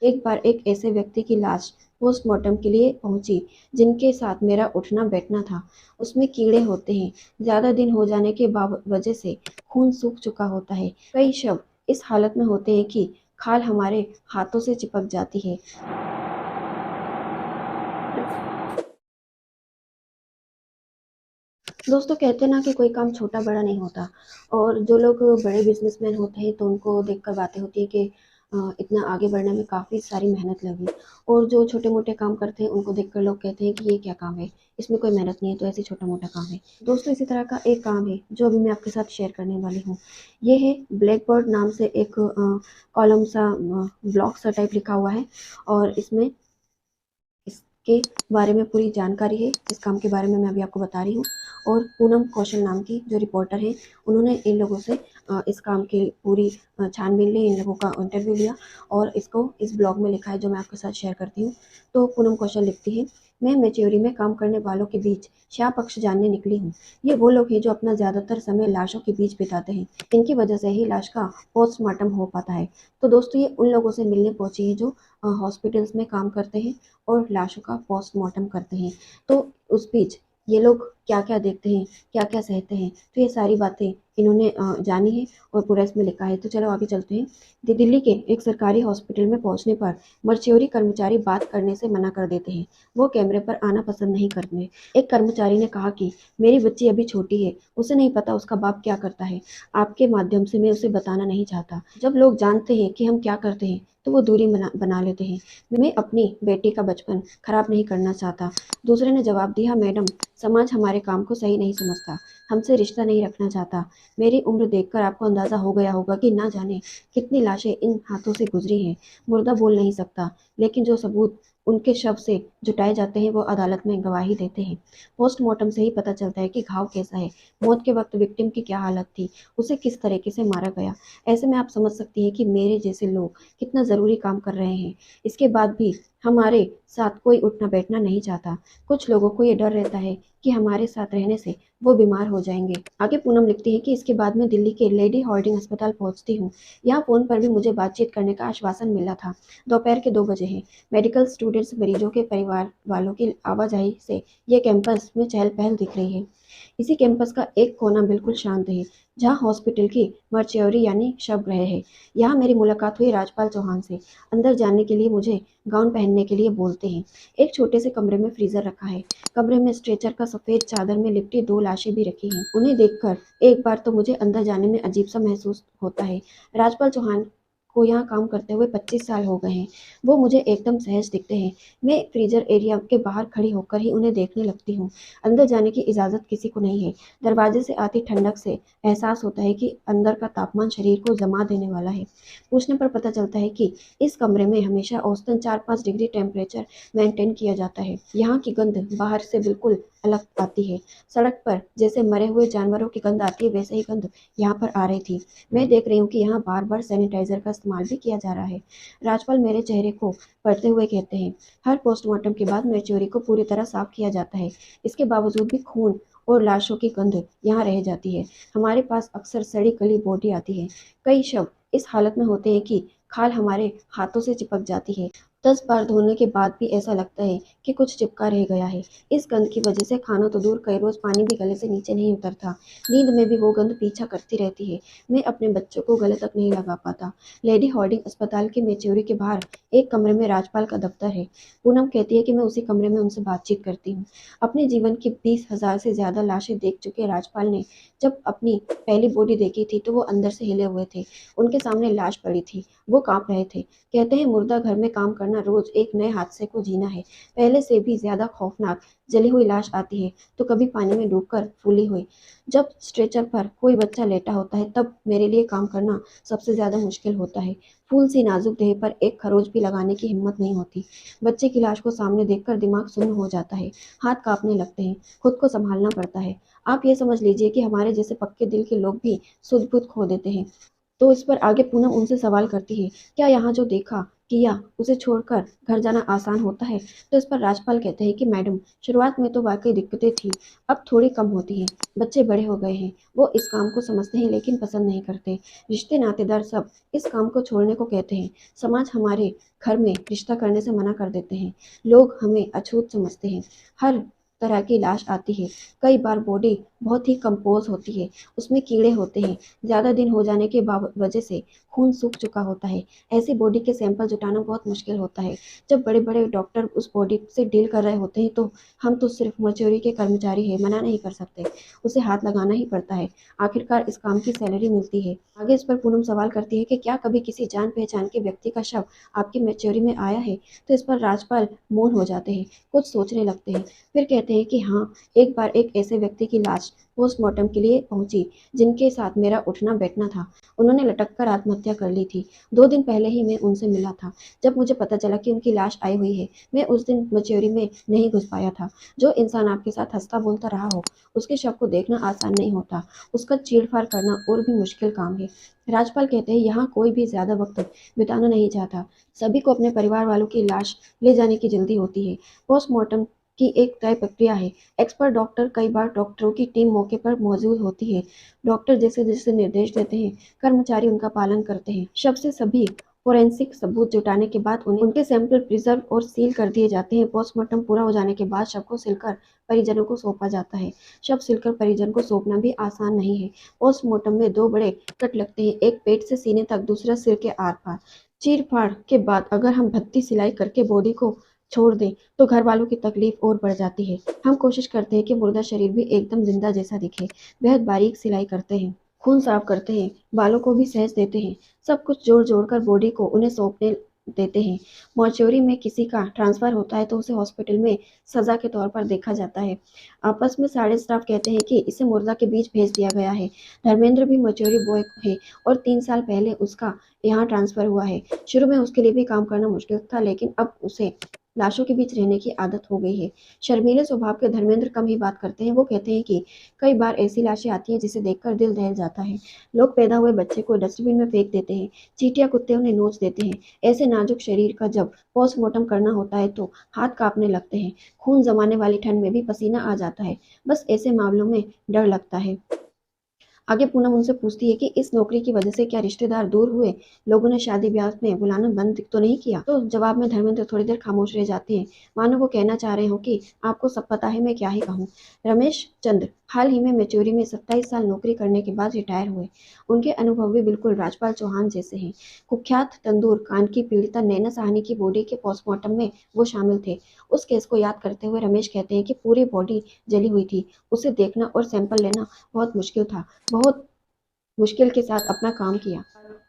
एक बार एक ऐसे व्यक्ति की लाश पोस्टमार्टम के लिए पहुंची जिनके साथ मेरा उठना बैठना था। उसमें कीड़े होते हैं। ज़्यादा दिन हो जाने के वजह से खून सूख चुका होता है। कई शव इस हालत में होते हैं कि खाल हमारे हाथों से चिपक जाती है। दोस्तों, कहते हैं ना कि कोई काम छोटा बड़ा नहीं होता। और जो लोग बड़े बिजनेसमैन होते हैं तो उनको देखकर बातें होती है कि इतना आगे बढ़ने में काफ़ी सारी मेहनत लगी। और जो छोटे मोटे काम करते हैं उनको देखकर लोग कहते हैं कि ये क्या काम है, इसमें कोई मेहनत नहीं है, तो ऐसे छोटा मोटा काम है। दोस्तों, इसी तरह का एक काम है जो अभी मैं आपके साथ शेयर करने वाली हूँ। ये है ब्लैक बर्ड नाम से एक कॉलम सा, ब्लॉग सा टाइप लिखा हुआ है। और इसमें इसके बारे में पूरी जानकारी है। इस काम के बारे में मैं अभी आपको बता रही हूँ। और पूनम कौशल नाम की जो रिपोर्टर है, उन्होंने इन लोगों से इस काम की पूरी छानबीन ली, इन लोगों का इंटरव्यू लिया और इसको इस ब्लॉग में लिखा है जो मैं आपके साथ शेयर करती हूँ। तो पूनम कौशल लिखती है, मैं मेच्योरी में काम करने वालों के बीच श्या पक्ष जानने निकली हूँ। ये वो लोग हैं जो अपना ज़्यादातर समय लाशों के बीच बिताते हैं। इनकी वजह से ही लाश का पोस्टमार्टम हो पाता है। तो दोस्तों, ये उन लोगों से मिलने पहुंची है जो हॉस्पिटल्स में काम करते हैं और लाशों का पोस्टमार्टम करते हैं। तो उस बीच ये लोग क्या-क्या देखते हैं, क्या-क्या सहते हैं, तो ये सारी बातें इन्होंने जानी है और पूरा इसमें लिखा है। तो चलो आगे चलते हैं। दिल्ली के एक सरकारी हॉस्पिटल में पहुंचने पर मर्च्योरी कर्मचारी बात करने से मना कर देते हैं। वो कैमरे पर आना पसंद नहीं करते। एक कर्मचारी ने कहा कि मेरी बच्ची अभी छोटी है, उसे नहीं पता उसका बाप क्या करता है। आपके माध्यम से मैं उसे बताना नहीं चाहता। जब लोग जानते हैं कि हम क्या करते हैं, तो वो दूरी बना लेते हैं। मैं अपनी बेटी का बचपन खराब नहीं करना चाहता। दूसरे ने जवाब दिया, मैडम, समाज हमारे काम को सही नहीं समझता, हमसे रिश्ता नहीं रखना चाहता। मेरी उम्र देखकर आपको अंदाजा हो गया होगा कि ना जाने कितनी लाशें इन हाथों से गुजरी हैं। मुर्दा बोल नहीं सकता, लेकिन जो सबूत उनके शव से जुटाए जाते हैं वो अदालत में गवाही देते हैं। पोस्टमार्टम से ही पता चलता है कि घाव कैसा है, मौत के वक्त विक्टिम की क्या हालत थी, उसे किस तरीके से मारा गया। ऐसे में आप समझ सकती हैं कि मेरे जैसे लोग कितना ज़रूरी काम कर रहे हैं। इसके बाद भी हमारे साथ कोई उठना बैठना नहीं चाहता। कुछ लोगों को ये डर रहता है कि हमारे साथ रहने से वो बीमार हो जाएंगे। आगे पूनम लिखती है कि इसके बाद मैं दिल्ली के लेडी हार्डिंग अस्पताल पहुंचती हूँ। यहाँ फ़ोन पर भी मुझे बातचीत करने का आश्वासन मिला था। दोपहर के 2 बजे हैं। मेडिकल स्टूडेंट्स, मरीजों के परिवार वालों की आवाजाही से ये कैंपस में चहल पहल दिख रही है। इसी कैंपस का एक कोना बिल्कुल शांत है, जहाँ हॉस्पिटल की मर्च्योरी यानी शवगृह है। यहाँ मेरी मुलाकात हुई राजपाल चौहान से। अंदर जाने के लिए मुझे गाउन पहनने के लिए बोलते हैं। एक छोटे से कमरे में फ्रीजर रखा है। कमरे में स्ट्रेचर का सफेद चादर में लिपटी 2 लाशें भी रखी हैं। उन्हें देखकर एक बार तो मुझे अंदर जाने में अजीब सा महसूस होता है। राजपाल चौहान को यहाँ काम करते हुए 25 साल हो गए हैं। वो मुझे एकदम सहज दिखते हैं। मैं फ्रीजर एरिया के बाहर खड़ी होकर ही उन्हें देखने लगती हूँ। अंदर जाने की इजाज़त किसी को नहीं है। दरवाजे से आती ठंडक से एहसास होता है कि अंदर का तापमान शरीर को जमा देने वाला है। पूछने पर पता चलता है कि इस कमरे में हमेशा औसतन 4-5 डिग्री टेम्परेचर मेंटेन किया जाता है। यहाँ की गंध बाहर से बिल्कुल अलग आती है। सड़क पर जैसे मरे हुए जानवरों की गंध आती है, वैसे ही गंध यहाँ पर आ रही थी। मैं देख रही हूँ कि यहाँ बार-बार सैनिटाइजर का इस्तेमाल भी किया जा रहा है। राजपाल मेरे चेहरे को पढ़ते हुए कहते हैं, हर पोस्टमार्टम के बाद मेच्योरी को पूरी तरह साफ किया जाता है। इसके बावजूद भी खून और लाशों की गंध यहाँ रह जाती है। हमारे पास अक्सर सड़ी गली बॉडी आती है। कई शव इस हालत में होते हैं कि खाल हमारे हाथों से चिपक जाती है। 10 बार धोने के बाद भी ऐसा लगता है कि कुछ चिपका रह गया है। इस गंध की वजह से खाना तो दूर, कई रोज पानी भी गले से नीचे नहीं उतरता। नींद में भी वो गंध पीछा करती रहती है। मैं अपने बच्चों को गले तक नहीं लगा पाता। लेडी हार्डिंग अस्पताल के मेच्योरी के बाहर एक कमरे में राजपाल का दफ्तर है। पूनम कहती है कि मैं उसी कमरे में उनसे बातचीत करती हूँ। अपने जीवन की 20,000 से ज़्यादा लाशें देख चुके राजपाल ने जब अपनी पहली बॉडी देखी थी तो वो अंदर से हिले हुए थे। उनके सामने लाश पड़ी थी। वो कांप रहे थे। कहते हैं, मुर्दा घर में काम करना रोज एक नए हादसे को जीना है। पहले से भी ज्यादा खौफनाक जली हुई लाश आती है तो कभी पानी में डूबकर फूली हुई। जब स्ट्रेचर पर कोई बच्चा लेटा होता है तब मेरे लिए काम करना सबसे ज्यादा मुश्किल होता है। फूल सी नाजुक देह पर एक खरोच भी लगाने की हिम्मत नहीं होती। बच्चे की लाश को सामने देखकर दिमाग सुन्न हो जाता है। हाथ कांपने लगते हैं। खुद को संभालना पड़ता है। आप ये समझ लीजिए कि हमारे जैसे पक्के दिल के लोग भी सुध बुध खो देते हैं। तो इस पर आगे पूनम उनसे सवाल करती है, क्या यहाँ जो देखा किया उसे छोड़कर घर जाना आसान होता है? तो इस पर राजपाल कहते हैं कि मैडम, शुरुआत में तो वाकई दिक्कतें थी, अब थोड़ी कम होती हैं। बच्चे बड़े हो गए हैं, वो इस काम को समझते हैं लेकिन पसंद नहीं करते। रिश्ते नातेदार सब इस काम को छोड़ने को कहते हैं। समाज हमारे घर में रिश्ता करने से मना कर देते हैं। लोग हमें अछूत समझते हैं। हर तरह की लाश आती है। कई बार बॉडी बहुत ही कंपोज होती है, उसमें कीड़े होते हैं। ज़्यादा दिन हो जाने के वजह से खून सूख चुका होता है। ऐसी बॉडी के सैंपल जुटाना बहुत मुश्किल होता है। जब बड़े बड़े डॉक्टर उस बॉडी से डील कर रहे होते हैं तो हम तो सिर्फ मर्च्योरी के कर्मचारी हैं, मना नहीं कर सकते। उसे हाथ लगाना ही पड़ता है। आखिरकार इस काम की सैलरी मिलती है। आगे इस पर पूनम सवाल करती है कि क्या कभी किसी जान पहचान के व्यक्ति का शव आपकी मर्च्योरी में आया है? तो इस पर राजपाल मौन हो जाते हैं, कुछ सोचने लगते हैं। फिर कहते हैं कि हाँ, एक बार एक ऐसे व्यक्ति की लाश पोस्टमार्टम के लिए पहुंची जिनके साथ मेरा उठना बैठना था। उन्होंने लटक कर आत्महत्या कर ली थी। 2 दिन पहले ही मैं उनसे मिला था। जब मुझे पता चला कि उनकी लाश आई हुई है, मैं उस दिन मर्च्योरी में नहीं घुस पाया था। जो इंसान आपके साथ हंसता बोलता रहा हो, उसके शव को देखना आसान नहीं होता। उसका चीड़-फाड़ करना और भी मुश्किल काम है। राजपाल कहते हैं, यहाँ कोई भी ज़्यादा वक्त बिताना नहीं चाहता। सभी को अपने परिवार वालों की लाश ले जाने की जल्दी होती है। पोस्टमार्टम की एक तय प्रक्रिया है। एक्सपर्ट डॉक्टर, कई बार डॉक्टरों की टीम मौके पर मौजूद होती है। डॉक्टर जैसे जैसे निर्देश देते हैं, कर्मचारी उनका पालन करते हैं। शव से सभी फोरेंसिक सबूत जुटाने के बाद उनके सैंपल प्रिजर्व और सील कर दिए जाते हैं। पोस्टमार्टम पूरा हो जाने के बाद शव को सिलकर परिजनों को सौंपा जाता है। शव सिलकर परिजन को सौंपना भी आसान नहीं है। पोस्टमार्टम में 2 बड़े कट लगते हैं, एक पेट से सीने तक, दूसरा सिर के आर-पार। चीर-फाड़ के बाद अगर हम भद्दी सिलाई करके बॉडी को छोड़ दें तो घर वालों की तकलीफ और बढ़ जाती है। हम कोशिश करते हैं कि मुर्दा शरीर भी एकदम जिंदा जैसा दिखे। बेहद बारीक सिलाई करते हैं, खून साफ करते हैं, बालों को भी सहेज देते हैं। सब कुछ जोड़-जोड़ कर बॉडी को उन्हें सौंपने देते हैं। मॉर्च्योरी में किसी का ट्रांसफर होता है तो उसे हॉस्पिटल में सजा के तौर पर देखा जाता है। आपस में सारे स्टाफ कहते हैं कि इसे मुर्दा के बीच भेज दिया गया है। धर्मेंद्र भी मॉर्च्योरी बॉय है और 3 साल पहले उसका यहाँ ट्रांसफर हुआ है। शुरू में उसके लिए भी काम करना मुश्किल था लेकिन अब उसे लाशों के बीच रहने की आदत हो गई है। शर्मीले स्वभाव के धर्मेंद्र कम ही बात करते हैं। वो कहते हैं कि कई बार ऐसी लाशें आती हैं जिसे देखकर दिल दहल जाता है। लोग पैदा हुए बच्चे को डस्टबिन में फेंक देते हैं, चींटियां कुत्ते उन्हें नोच देते हैं। ऐसे नाजुक शरीर का जब पोस्टमार्टम करना होता है तो हाथ कांपने लगते हैं। खून जमाने वाली ठंड में भी पसीना आ जाता है। बस ऐसे मामलों में डर लगता है। आगे पूनम उनसे पूछती है कि इस नौकरी की वजह से क्या रिश्तेदार दूर हुए? लोगों ने शादी ब्याह में बुलाना बंद तो नहीं किया? तो जवाब में धर्मेंद्र थोड़ी देर खामोश रह जाते हैं, मानो वो कहना चाह रहे हो कि आपको सब पता है, मैं क्या ही कहूँ। रमेश चंद्र हाल ही में मसूरी में 27 साल नौकरी करने के बाद रिटायर हुए। उनके अनुभव भी बिल्कुल राजपाल चौहान जैसे हैं। कुख्यात तंदूर कांड की पीड़िता नैना साहनी की बॉडी के पोस्टमार्टम में वो शामिल थे। उस केस को याद करते हुए रमेश कहते हैं कि पूरी बॉडी जली हुई थी। उसे देखना और सैंपल लेना बहुत मुश्किल था। बहुत मुश्किल के साथ अपना काम किया।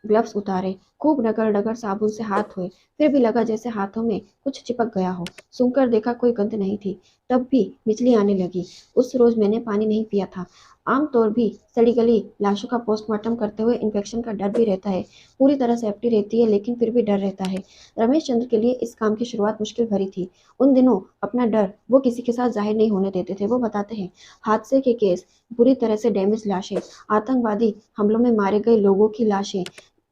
ग्लव्स उतारे, खूब रगड़-रगड़ साबुन से हाथ धोए, फिर भी लगा जैसे हाथों में कुछ चिपक गया हो। सूंघकर देखा कोई गंध नहीं थी, तब भी मिचली आने लगी। उस रोज मैंने पानी नहीं पिया था। आमतौर भी सड़ी गली लाशों का पोस्टमार्टम करते हुए इन्फेक्शन का डर भी रहता है। पूरी तरह सेफ्टी रहती है लेकिन फिर भी डर रहता है। रमेश चंद्र के लिए इस काम की शुरुआत मुश्किल भरी थी। उन दिनों अपना डर वो किसी के साथ जाहिर नहीं होने देते थे। वो बताते हैं, हादसे के केस, बुरी तरह से डैमेज लाशें, आतंकवादी हमलों में मारे गए लोगों की लाशें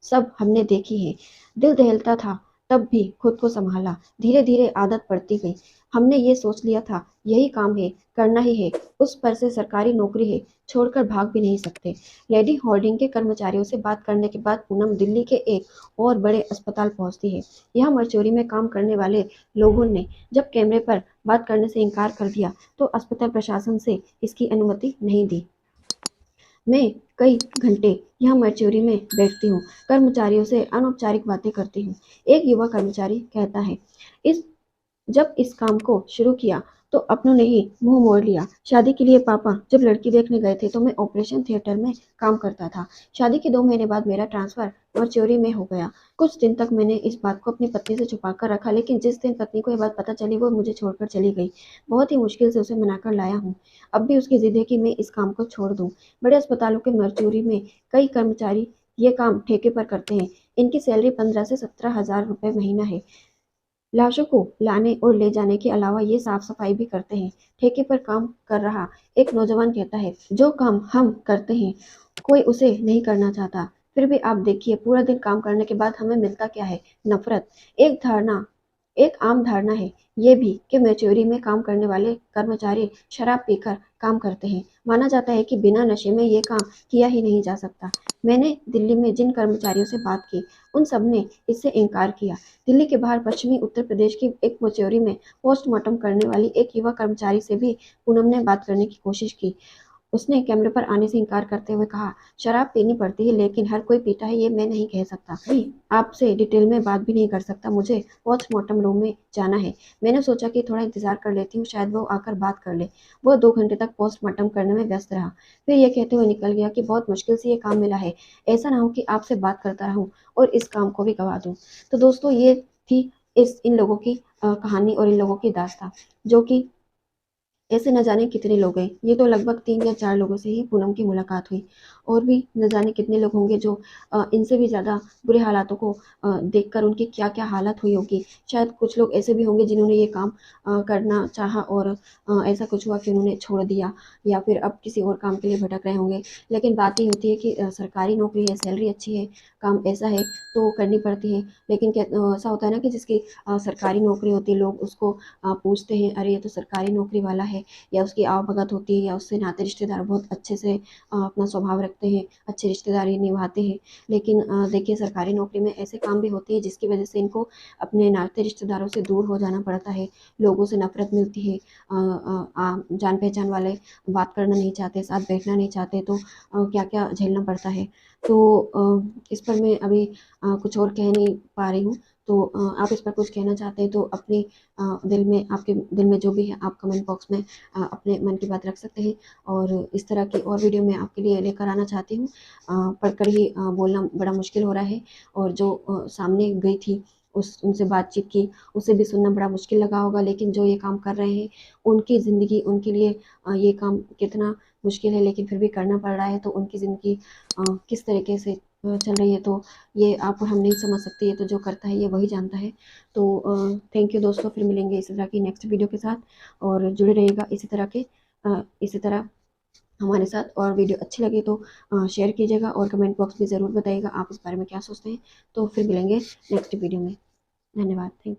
सब हमने देखी हैं। दिल दहलता था, तब भी खुद को संभाला। धीरे धीरे आदत पड़ती गई। हमने ये सोच लिया था, यही काम है, करना ही है। उस पर से सरकारी नौकरी है, छोड़कर भाग भी नहीं सकते। लेडी होल्डिंग के कर्मचारियों से बात करने के बाद पूनम दिल्ली के एक और बड़े अस्पताल पहुंचती है। यहाँ मर्चोरी में काम करने वाले लोगों ने जब कैमरे पर बात करने से इनकार कर दिया तो अस्पताल प्रशासन से इसकी अनुमति नहीं दी। मैं कई घंटे यहाँ मर्च्योरी में बैठती हूँ, कर्मचारियों से अनौपचारिक बातें करती हूँ। एक युवा कर्मचारी कहता है, इस जब इस काम को शुरू किया तो अपनों ने ही मुंह मोड़ लिया। शादी के लिए पापा जब लड़की देखने गए थे तो मैं ऑपरेशन थिएटर में काम करता था। शादी के 2 महीने बाद मेरा ट्रांसफर मर्च्योरी में हो गया। कुछ दिन तक मैंने इस बात को अपनी पत्नी से छुपा कर रखा लेकिन जिस दिन पत्नी को यह बात पता चली वो मुझे छोड़कर चली गई। बहुत ही मुश्किल से उसे मनाकर लाया हूँ। अब भी उसकी जिद है कि मैं इस काम को छोड़ दूँ। बड़े अस्पतालों के मर्च्योरी में कई कर्मचारी ये काम ठेके पर करते हैं। इनकी सैलरी 15 से 17 हजार रुपये महीना है। लाशों को लाने और ले जाने के अलावा ये साफ सफाई भी करते हैं। ठेके पर काम कर रहा एक नौजवान कहता है, जो काम हम करते हैं कोई उसे नहीं करना चाहता। फिर भी आप देखिए पूरा दिन काम करने के बाद हमें मिलता क्या है? नफ़रत। एक धारणा एक आम धारणा है ये भी कि मजदूरी में काम करने वाले कर्मचारी शराब पीकर काम करते हैं। माना जाता है कि बिना नशे में ये काम किया ही नहीं जा सकता। मैंने दिल्ली में जिन कर्मचारियों से बात की, उन सब ने इससे इनकार किया। दिल्ली के बाहर पश्चिमी उत्तर प्रदेश की एक मचौरी में पोस्टमार्टम करने वाली एक युवा कर्मचारी से भी पूनम ने बात करने की कोशिश की। उसने कैमरे पर आने से इनकार करते हुए कहा, शराब पीनी पड़ती है लेकिन हर कोई पीता है ये मैं नहीं कह सकता। नहीं, आपसे डिटेल में बात भी नहीं कर सकता, मुझे पोस्टमार्टम रूम में जाना है। मैंने सोचा कि थोड़ा इंतजार कर लेती हूँ, शायद वो आकर बात कर ले। वो 2 घंटे तक पोस्टमार्टम करने में व्यस्त रहा, फिर ये कहते हुए निकल गया कि बहुत मुश्किल से ये काम मिला है, ऐसा ना हो कि आपसे बात करता रहूं और इस काम को भी गवा दूं। तो दोस्तों ये थी इन लोगों की कहानी और इन लोगों की दास्तां, जो कि ऐसे न जाने कितने लोग हैं। ये तो लगभग 3 या 4 लोगों से ही पूनम की मुलाकात हुई। और भी न जाने कितने लोग होंगे जो इनसे भी ज़्यादा बुरे हालातों को देखकर उनकी क्या-क्या हालत हुई होगी। शायद कुछ लोग ऐसे भी होंगे जिन्होंने ये काम करना चाहा और ऐसा कुछ हुआ कि उन्होंने छोड़ दिया या फिर अब किसी और काम के लिए भटक रहे होंगे। लेकिन बात ये होती है कि सरकारी नौकरी है, सैलरी अच्छी है, काम ऐसा है तो करनी पड़ती है। लेकिन ऐसा होता है ना कि जिसकी सरकारी नौकरी होती है लोग उसको पूछते हैं, अरे ये तो सरकारी नौकरी वाला है, या उसकी आवभगत होती है या उससे नाते रिश्तेदार बहुत अच्छे से अपना स्वभाव रखते हैं, अच्छी रिश्तेदारी निभाते हैं। लेकिन देखिए सरकारी नौकरी में ऐसे काम भी होते हैं जिसकी वजह से इनको अपने नाते रिश्तेदारों से दूर हो जाना पड़ता है, लोगों से नफरत मिलती है, जान पहचान वाले बात करना नहीं चाहते, साथ बैठना नहीं चाहते, तो क्या क्या झेलना पड़ता है। तो इस पर मैं अभी कुछ और कह नहीं पा रही हूँ। तो आप इस पर कुछ कहना चाहते हैं तो अपने दिल में, आपके दिल में जो भी है आप कमेंट बॉक्स में अपने मन की बात रख सकते हैं। और इस तरह की और वीडियो मैं आपके लिए लेकर आना चाहती हूँ। पढ़कर ही बोलना बड़ा मुश्किल हो रहा है, और जो सामने गई थी उनसे बातचीत की, उसे भी सुनना बड़ा मुश्किल लगा होगा। लेकिन जो ये काम कर रहे हैं उनकी ज़िंदगी, उनके लिए ये काम कितना मुश्किल है लेकिन फिर भी करना पड़ रहा है, तो उनकी ज़िंदगी किस तरीके से चल रही है तो ये आप हम नहीं समझ सकते, ये तो जो करता है ये वही जानता है। तो थैंक यू दोस्तों, फिर मिलेंगे इसी तरह की नेक्स्ट वीडियो के साथ, और जुड़े रहिएगा इसी तरह हमारे साथ। और वीडियो अच्छी लगी तो शेयर कीजिएगा और कमेंट बॉक्स में ज़रूर बताइएगा आप इस बारे में क्या सोचते हैं। तो फिर मिलेंगे नेक्स्ट वीडियो में। धन्यवाद, थैंक यू।